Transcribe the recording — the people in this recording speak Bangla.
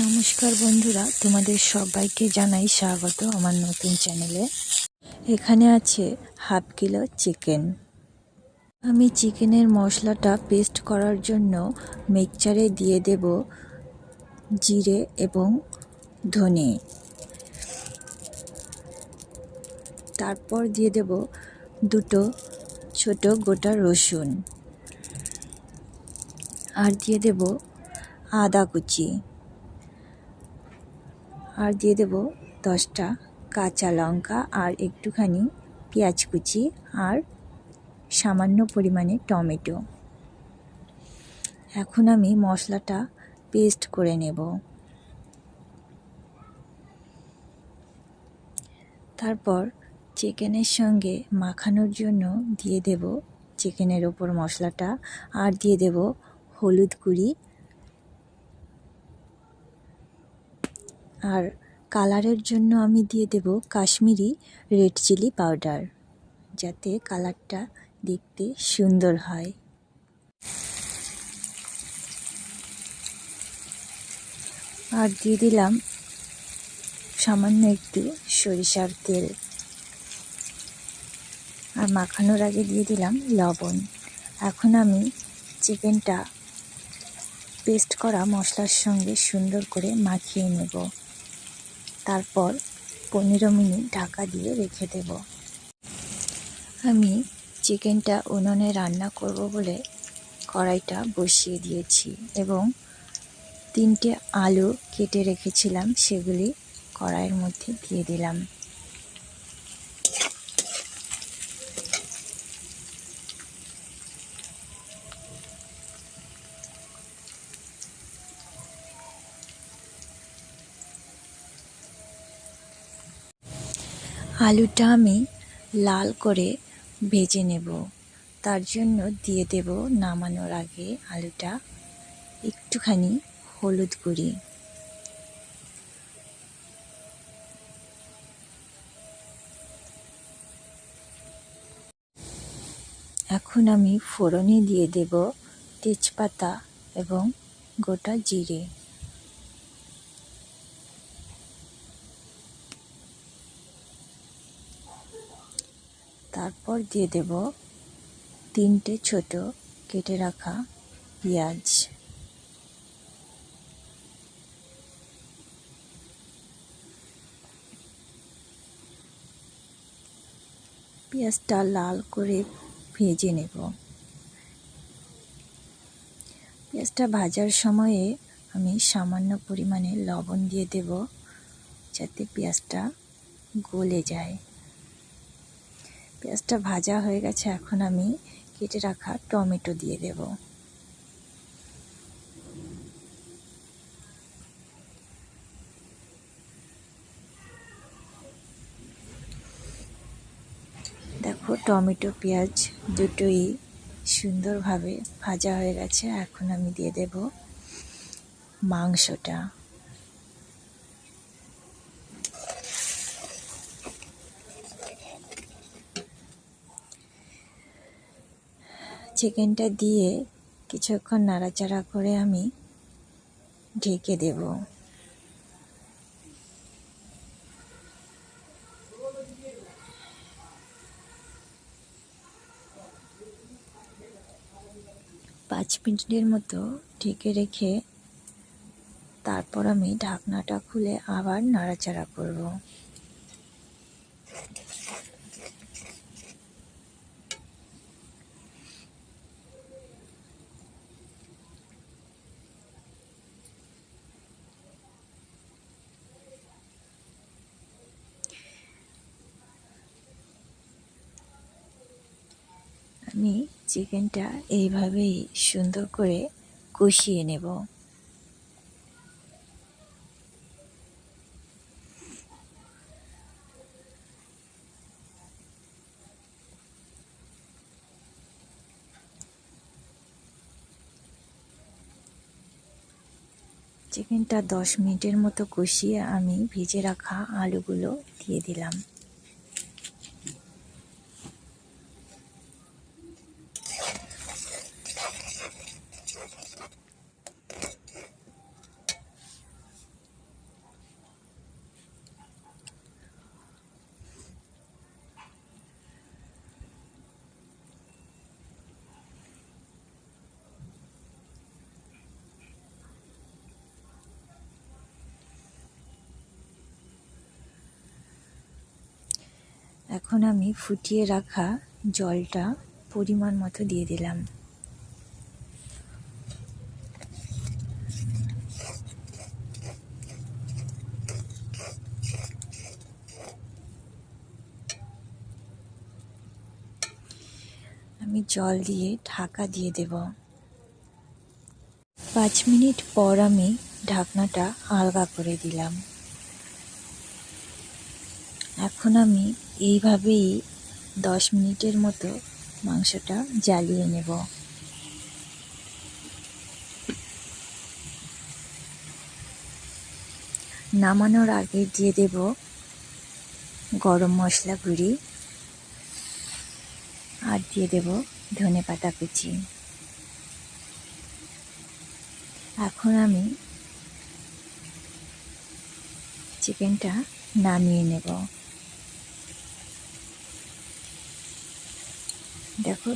নমস্কার বন্ধুরা, তোমাদের সবাইকে জানাই স্বাগত আমার নতুন চ্যানেলে। এখানে আছে হাফ কিলো চিকেন। আমি চিকেনের মশলাটা পেস্ট করার জন্য মিক্সচারে দিয়ে দেব জিরে এবং ধনে। তারপর দিয়ে দেব দুটো ছোট গোটা রসুন, আর দিয়ে দেব আদা কুচি, আর দিয়ে দেব 10টা কাঁচা লঙ্কা, আর একটুখানি পেঁয়াজ কুচি, আর সামান্য পরিমাণে টমেটো। এখন আমি মশলাটা পেস্ট করে নেব। তারপর চিকেনের সঙ্গে মাখানোর জন্য দিয়ে দেব চিকেনের ওপর মশলাটা, আর দিয়ে দেব হলুদ গুঁড়ি, আর কালারের জন্য আমি দিয়ে দেব কাশ্মীরি রেড চিলি পাউডার, যাতে কালারটা দেখতে সুন্দর হয়। আর দিয়ে দিলাম সামান্য একটু সরিষার তেল, আর মাখানোর আগে দিয়ে দিলাম লবণ। এখন আমি চিকেনটা পেস্ট করা মশলার সঙ্গে সুন্দর করে মাখিয়ে নেব। তারপর 15 মিনিট ঢাকা দিয়ে রেখে দেব। আমি চিকেনটা উনুনে রান্না করব বলে কড়াইটা বসিয়ে দিয়েছি, এবং 3টে আলু কেটে রেখেছিলাম, সেগুলি কড়াইয়ের মধ্যে দিয়ে দিলাম। আলুটা আমি লাল করে ভেজে নেব। তার জন্য দিয়ে দেব নামানোর আগে আলুটা একটুখানি হলুদ গুঁড়ি, এখন আমি ফোড়নে দিয়ে দেব তেজপাতা এবং গোটা জিরে। তারপর দিয়ে দেব 3টে ছোট কেটে রাখা পেঁয়াজ। পেঁয়াজটা লাল করে ভেজে নেব। পেঁয়াজটা ভাজার সময়ে আমি সামান্য পরিমাণে লবণ দিয়ে দেব, যাতে পেঁয়াজটা গলে যায়। পেঁয়াজটা ভাজা হয়ে গেছে, এখন আমি কেটে রাখা টমেটো দিয়ে দেব। দেখো, টমেটো পেঁয়াজ দুটোই সুন্দরভাবে ভাজা হয়ে গেছে। এখন আমি দিয়ে দেব মাংসটা। চিকেনটা দিয়ে কিছুক্ষণ নাড়াচাড়া করে আমি ঢেকে দেব। পাঁচ মিনিটের মতো ঢেকে রেখে তারপর আমি ঢাকনাটা খুলে আবার নাড়াচাড়া করব। আমি চিকেনটা এইভাবেই সুন্দর করে কষিয়ে নেব। চিকেনটা 10 মিনিটের মতো কষিয়ে আমি ভেজে রাখা আলুগুলো দিয়ে দিলাম। এখন আমি ফুটিয়ে রাখা জলটা পরিমাণ মতো দিয়ে দিলাম। আমি জল দিয়ে ঢাকা দিয়ে দেব। 5 মিনিট পর আমি ঢাকনাটা আলগা করে দিলাম। এখন আমি এইভাবেই 10 মিনিটের মতো মাংসটা জ্বালিয়ে নেব। নামানোর আগে দিয়ে দেব গরম মশলা গুঁড়ি আর দিয়ে দেব ধনেপাতা কুচি। এখন আমি চিকেনটা নামিয়ে নেব। দেখো